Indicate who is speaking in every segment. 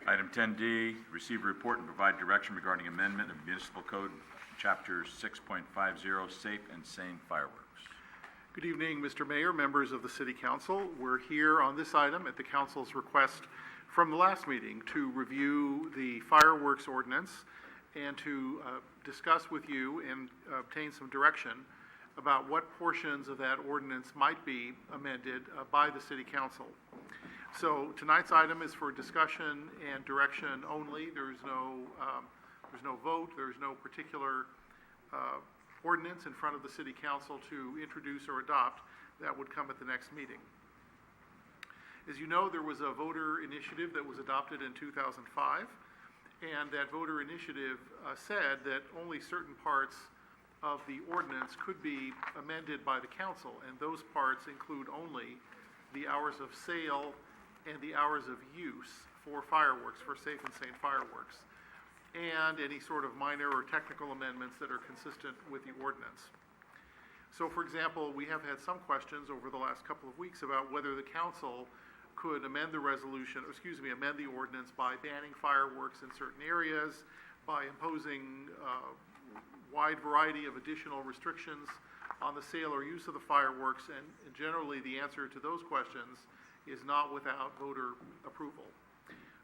Speaker 1: Item 10D, receive a report and provide direction regarding amendment of Municipal Code, Chapter 6.50, Safe and Sane Fireworks.
Speaker 2: Good evening, Mr. Mayor, members of the City Council. We're here on this item at the Council's request from the last meeting to review the fireworks ordinance and to discuss with you and obtain some direction about what portions of that ordinance might be amended by the City Council. So tonight's item is for discussion and direction only. There's no vote. There's no particular ordinance in front of the City Council to introduce or adopt. That would come at the next meeting. As you know, there was a voter initiative that was adopted in 2005, and that voter initiative said that only certain parts of the ordinance could be amended by the council, and those parts include only the hours of sale and the hours of use for fireworks, for safe and sane fireworks, and any sort of minor or technical amendments that are consistent with the ordinance. So, for example, we have had some questions over the last couple of weeks about whether the council could amend the amend the ordinance by banning fireworks in certain areas, by imposing wide variety of additional restrictions on the sale or use of the fireworks, and generally the answer to those questions is not without voter approval.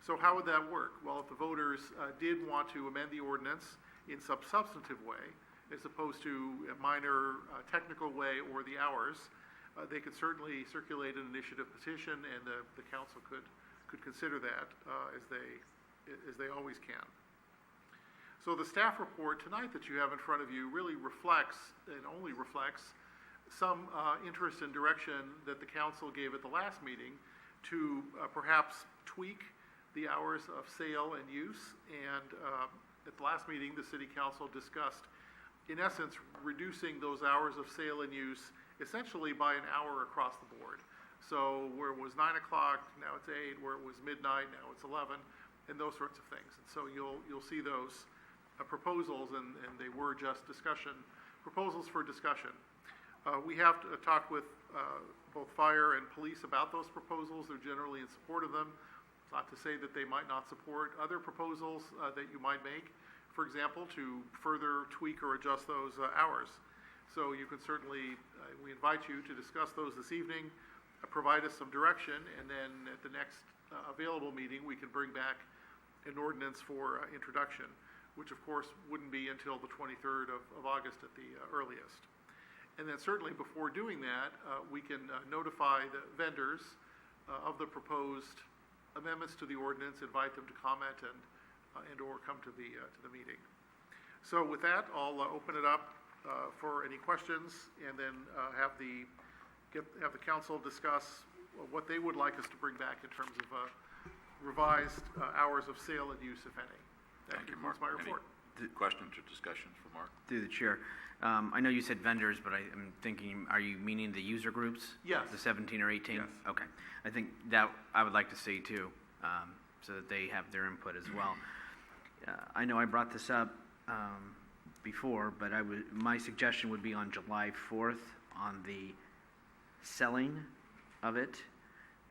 Speaker 2: So how would that work? Well, if the voters did want to amend the ordinance in some substantive way, as opposed to a minor technical way or the hours, they could certainly circulate an initiative petition, and the council could consider that as they always can. So the staff report tonight that you have in front of you really reflects, and only reflects, some interest and direction that the council gave at the last meeting to perhaps tweak the hours of sale and use. And at the last meeting, the City Council discussed, in essence, reducing those hours of sale and use essentially by an hour across the board. So where it was 9 o'clock, now it's 8. Where it was midnight, now it's 11, and those sorts of things. And so you'll see those proposals, and they were just proposals for discussion. We have talked with both fire and police about those proposals. They're generally in support of them. Not to say that they might not support other proposals that you might make, for example, to further tweak or adjust those hours. So you can certainly, we invite you to discuss those this evening, provide us some direction, and then at the next available meeting, we can bring back an ordinance for introduction, which of course wouldn't be until the 23rd of August at the earliest. And then certainly before doing that, we can notify the vendors of the proposed amendments to the ordinance, invite them to comment and or come to the meeting. So with that, I'll open it up for any questions, and then have the council discuss what they would like us to bring back in terms of revised hours of sale and use, if any. That concludes my report.
Speaker 1: Any questions or discussions for Mark?
Speaker 3: Through the chair. I know you said vendors, but I'm thinking, are you meaning the user groups?
Speaker 2: Yes.
Speaker 3: The 17 or 18?
Speaker 2: Yes.
Speaker 3: Okay. I think that I would like to see too, so that they have their input as well. I know I brought this up before, but my suggestion would be on July 4th on the selling of it,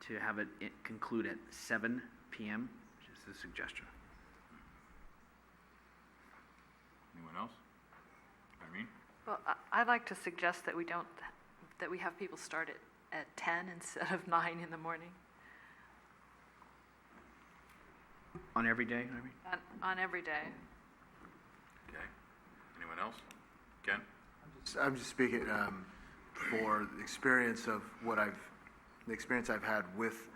Speaker 3: to have it conclude at 7 p.m., just a suggestion.
Speaker 1: Anyone else? Irene?
Speaker 4: Well, I'd like to suggest that we have people start at 10 instead of 9 in the morning.
Speaker 3: On every day, Irene?
Speaker 4: On every day.
Speaker 1: Okay. Anyone else? Ken?
Speaker 5: I'm just speaking for the experience of the experience I've had with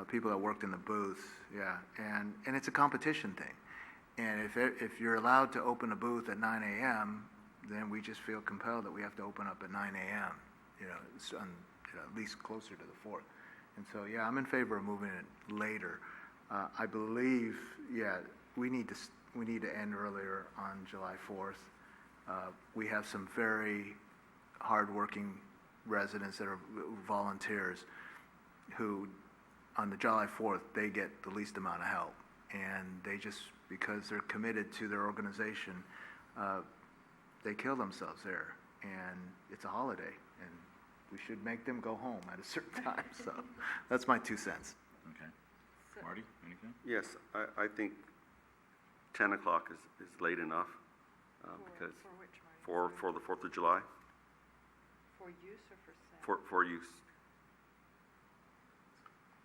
Speaker 5: people that worked in the booth, yeah, and it's a competition thing. And if you're allowed to open a booth at 9 a.m., then we just feel compelled that we have to open up at 9 a.m., at least closer to the 4th. And so, yeah, I'm in favor of moving it later. I believe, yeah, we need to end earlier on July 4th. We have some very hardworking residents that are volunteers who, on the July 4th, they get the least amount of help. And they just, because they're committed to their organization, they kill themselves there. And it's a holiday, and we should make them go home at a certain time. So that's my 2 cents.
Speaker 1: Okay. Marty, any
Speaker 6: Yes, I think 10 o'clock is late enough, because
Speaker 4: For which, Marty?
Speaker 6: for the 4th of July,
Speaker 4: For use or for sale?
Speaker 6: for use.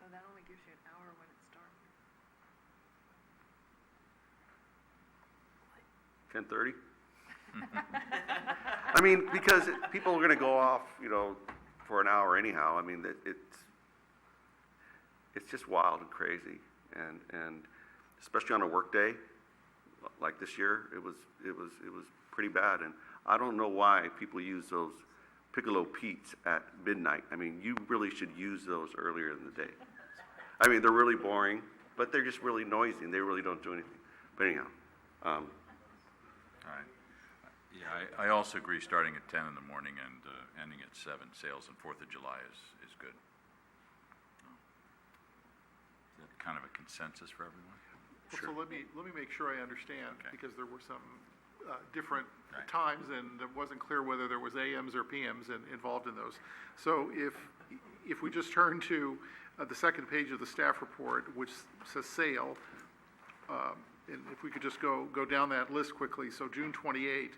Speaker 4: Oh, that only gives you an hour when it starts.
Speaker 6: 10:30? I mean, because people are gonna go off, for an hour anyhow. I mean, it's just wild and crazy, and especially on a work day, like this year, it was pretty bad, and I don't know why people use those Piccolo Pete's at midnight. I mean, you really should use those earlier in the day. I mean, they're really boring, but they're just really noisy, and they really don't do anything. But anyhow,
Speaker 1: All right. Yeah, I also agree, starting at 10 in the morning and ending at 7, sales and 4th of July is good. Is that kind of a consensus for everyone?
Speaker 2: Well, so let me make sure I understand,
Speaker 1: Okay.
Speaker 2: because there were some different
Speaker 1: Right.
Speaker 2: times, and it wasn't clear whether there was AMs or PMs involved in those. So if we just turn to the second page of the staff report, which says sale, and if we could just go down that list quickly. So June 28,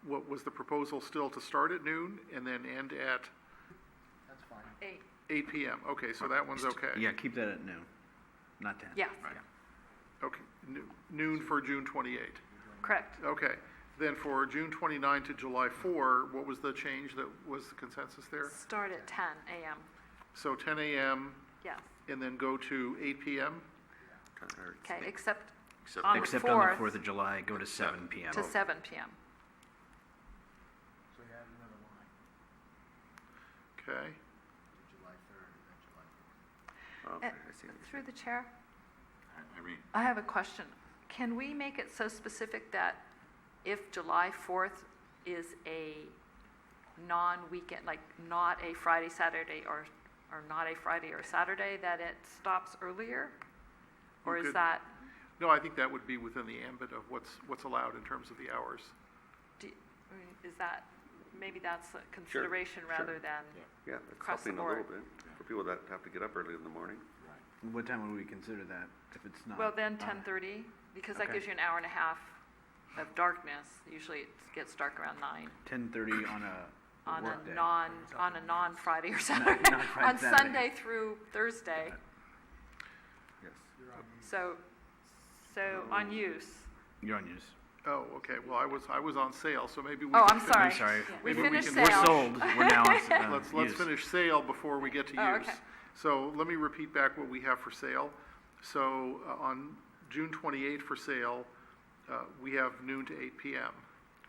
Speaker 2: what was the proposal still to start at noon and then end at 8 p.m.? Okay, so that one's okay.
Speaker 3: Yeah, keep that at noon, not 10.
Speaker 4: Yes,
Speaker 2: Okay, noon for June 28.
Speaker 4: correct.
Speaker 2: Okay, then for June 29 to July 4, what was the change that was the consensus there?
Speaker 4: Start at 10 a.m.
Speaker 2: So 10 a.m.
Speaker 4: Yes.
Speaker 2: and then go to 8 p.m.?
Speaker 4: Okay, except
Speaker 1: Except
Speaker 4: on the
Speaker 3: Except on the
Speaker 4: 4th
Speaker 3: 4th of July, go to 7 p.m.
Speaker 4: to 7 p.m.
Speaker 2: Okay,
Speaker 6: okay,
Speaker 4: Uh,
Speaker 6: I see.
Speaker 4: Through the chair,
Speaker 1: Irene,
Speaker 4: I have a question. Can we make it so specific that if July 4th is a non-weekend, like not a Friday, Saturday, or not a Friday or Saturday, that it stops earlier? Or
Speaker 2: You
Speaker 4: is
Speaker 2: could-
Speaker 4: that,
Speaker 2: no, I think that would be within the ambit of what's allowed in terms of the hours.
Speaker 4: is that, maybe that's a consideration
Speaker 6: sure.
Speaker 4: rather than,
Speaker 6: Yeah, it's
Speaker 4: across the
Speaker 6: helping a little
Speaker 4: board.
Speaker 6: bit for people that have to get up early in the morning.
Speaker 3: What time would we consider that, if it's not?
Speaker 4: well, then 10:30, because that
Speaker 3: Okay.
Speaker 4: gives you an hour and a half of darkness. Usually it gets dark around 9.
Speaker 3: 10:30 on a
Speaker 4: On
Speaker 3: work day.
Speaker 4: a non-Friday or Saturday,
Speaker 3: non-Friday,
Speaker 4: on
Speaker 3: Saturday.
Speaker 4: Sunday through Thursday.
Speaker 6: Yes.
Speaker 4: So on use.
Speaker 3: You're on use.
Speaker 2: Oh, okay, well, I was on sale, so maybe we
Speaker 4: Oh,
Speaker 2: can
Speaker 4: I'm
Speaker 2: finish.
Speaker 4: sorry.
Speaker 3: I'm sorry.
Speaker 4: We
Speaker 2: Maybe we
Speaker 4: finished
Speaker 2: can-
Speaker 4: sale.
Speaker 3: We're sold, we're now on
Speaker 2: Let's
Speaker 3: use.
Speaker 2: finish sale before we get to
Speaker 4: Oh,
Speaker 2: use.
Speaker 4: okay.
Speaker 2: So let me repeat back what we have for sale. So on June 28 for sale, we have noon to 8 p.m.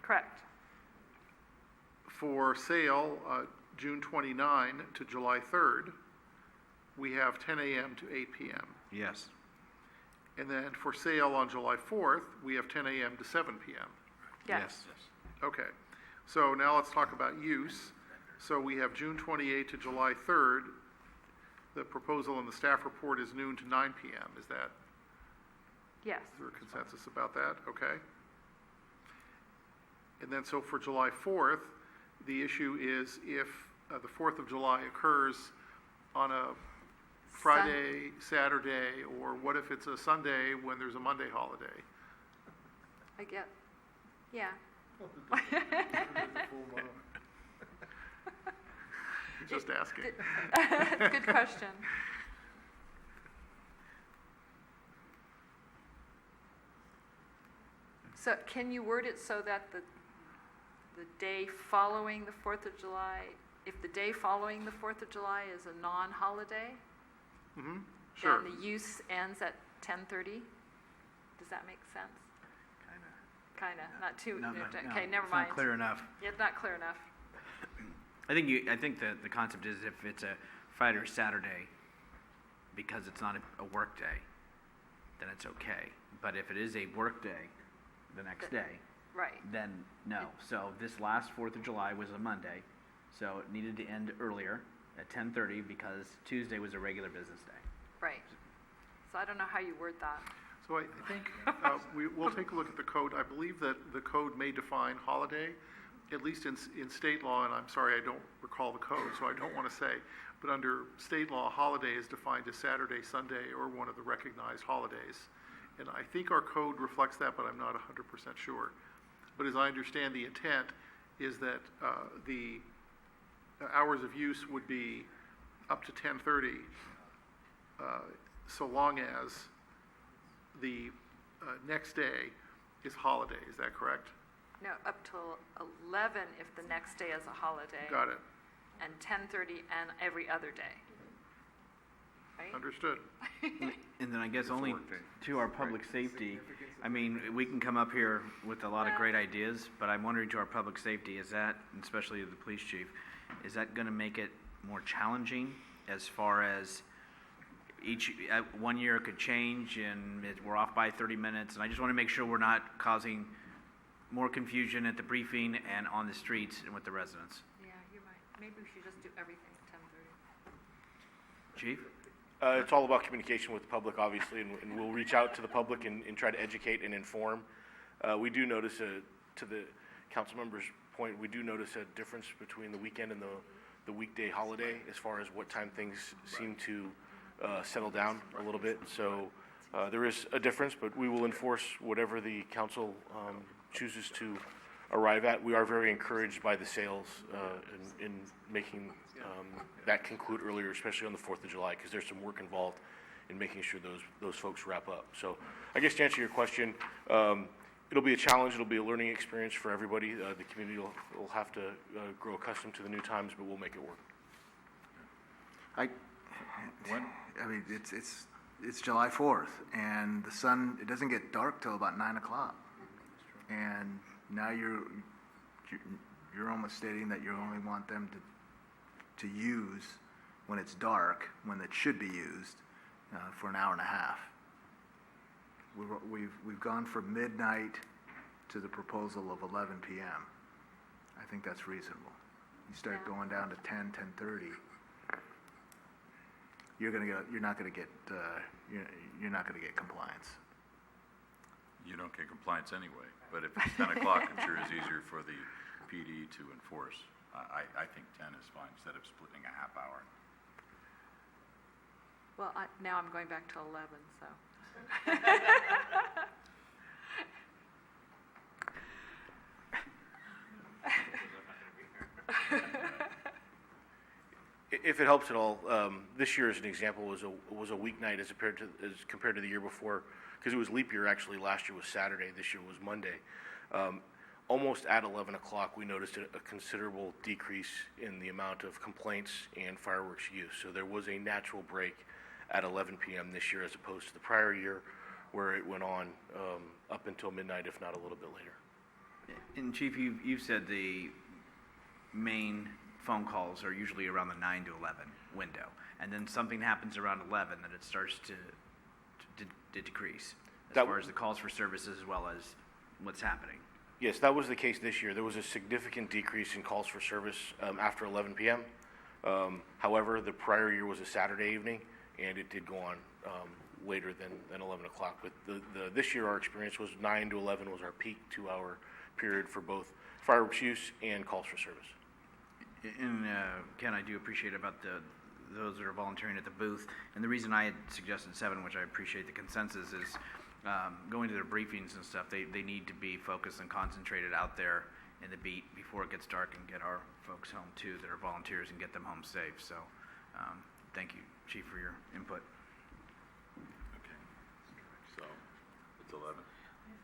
Speaker 4: Correct.
Speaker 2: For sale, June 29 to July 3rd, we have 10 a.m. to 8 p.m.
Speaker 3: Yes.
Speaker 2: And then for sale on July 4th, we have 10 a.m. to 7 p.m.
Speaker 4: Yes.
Speaker 2: Okay, so now let's talk about use. So we have June 28 to July 3rd. The proposal in the staff report is noon to 9 p.m. Is there
Speaker 4: Yes.
Speaker 2: a consensus about that? Okay. And then so for July 4th, the issue is if the 4th of July occurs on a Friday, Saturday, or what if it's a Sunday when there's a Monday holiday?
Speaker 4: I get, yeah.
Speaker 2: Just asking.
Speaker 4: Good question. So can you word it so that the day following the 4th of July, if the day following the 4th of July is a non-holiday,
Speaker 2: Sure.
Speaker 4: then the use ends at 10:30? Does that make sense? Kinda, not too,
Speaker 3: No,
Speaker 4: okay, never
Speaker 3: it's
Speaker 4: mind.
Speaker 3: not clear enough.
Speaker 4: Yeah, not clear enough.
Speaker 3: I think that the concept is if it's a Friday or Saturday, because it's not a work day, then it's okay. But if it is a work day, the next day,
Speaker 4: Right.
Speaker 3: then no. So this last 4th of July was a Monday, so it needed to end earlier at 10:30 because Tuesday was a regular business day.
Speaker 4: Right. So I don't know how you word that.
Speaker 2: So I think we'll take a look at the code. I believe that the code may define holiday, at least in state law, and I'm sorry, I don't recall the code, so I don't want to say. but under state law, holiday is defined as Saturday, Sunday, or one of the recognized holidays. And I think our code reflects that, but I'm not 100% sure. But as I understand, the intent is that the hours of use would be up to 10:30, so long as the next day is holiday. Is that correct?
Speaker 4: No, up till 11 if the next day is a holiday.
Speaker 2: Got it.
Speaker 4: And 10:30 and every other day. Right?
Speaker 2: Understood.
Speaker 3: And then I guess only to our public safety, I mean, we can come up here with a lot of great ideas, but I'm wondering to our public safety, is that, and especially the police chief, is that going to make it more challenging as far as one year it could change and we're off by 30 minutes, and I just want to make sure we're not causing more confusion at the briefing and on the streets and with the residents.
Speaker 4: Yeah, you're right. Maybe we should just do everything at 10:30.
Speaker 3: Chief?
Speaker 7: It's all about communication with the public, obviously, and we'll reach out to the public and try to educate and inform. We do notice, to the council member's point, we do notice a difference between the weekend and the weekday holiday as far as what time things seem to settle down a little bit. So there is a difference, but we will enforce whatever the council chooses to arrive at. We are very encouraged by the sales in making that conclude earlier, especially on the 4th of July, because there's some work involved in making sure those folks wrap up. So I guess to answer your question, it'll be a challenge, it'll be a learning experience for everybody. The community will have to grow accustomed to the new times, but we'll make it work.
Speaker 5: I mean, it's July 4th, and the sun, it doesn't get dark till about 9 o'clock. And now you're almost stating that you only want them to use when it's dark, when it should be used, for an hour and a half. We've gone from midnight to the proposal of 11 p.m. I think that's reasonable. You start going down to 10:30. You're not gonna get compliance.
Speaker 1: You don't get compliance anyway, but if it's 10 o'clock, I'm sure it's easier for the PD to enforce. I think 10 is fine instead of splitting a half hour.
Speaker 4: Well, now I'm going back to 11, so.
Speaker 7: If it helps at all, this year as an example was a weeknight as compared to the year before, because it was leap year. Actually, last year was Saturday. This year was Monday. Almost at 11 o'clock, we noticed a considerable decrease in the amount of complaints and fireworks use. So there was a natural break at 11 p.m. this year as opposed to the prior year, where it went on up until midnight, if not a little bit later.
Speaker 3: And Chief, you've said the main phone calls are usually around the 9 to 11 window, and then something happens around 11 that it starts to decrease as far as the calls for services as well as what's happening.
Speaker 7: Yes, that was the case this year. There was a significant decrease in calls for service after 11 p.m. However, the prior year was a Saturday evening, and it did go on later than 11 o'clock. But this year, our experience was 9 to 11 was our peak 2-hour period for both fireworks use and calls for service.
Speaker 3: And Ken, I do appreciate about those that are volunteering at the booth. And the reason I had suggested 7, which I appreciate the consensus, is going to their briefings and stuff. They need to be focused and concentrated out there in the beat before it gets dark, and get our folks home too that are volunteers and get them home safe. So thank you, Chief, for your input.
Speaker 1: Okay. So it's 11.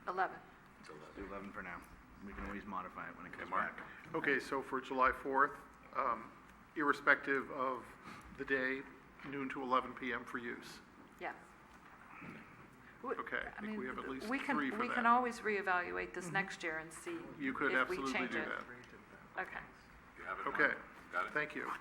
Speaker 4: 11.
Speaker 1: It's 11.
Speaker 3: Do 11 for now. We can always modify it when it comes
Speaker 1: Mark?
Speaker 3: back.
Speaker 2: Okay, so for July 4th, irrespective of the day, noon to 11 p.m. for use.
Speaker 4: Yes.
Speaker 2: Okay, I think we have at least
Speaker 4: we can,
Speaker 2: 3 for
Speaker 4: we
Speaker 2: that.
Speaker 4: can always reevaluate this next year and see
Speaker 2: You could
Speaker 4: if we
Speaker 2: absolutely
Speaker 4: change
Speaker 2: do
Speaker 4: it.
Speaker 2: that.
Speaker 4: Okay.
Speaker 1: You have it, Mark?
Speaker 2: Okay,
Speaker 1: Got it?
Speaker 2: thank you.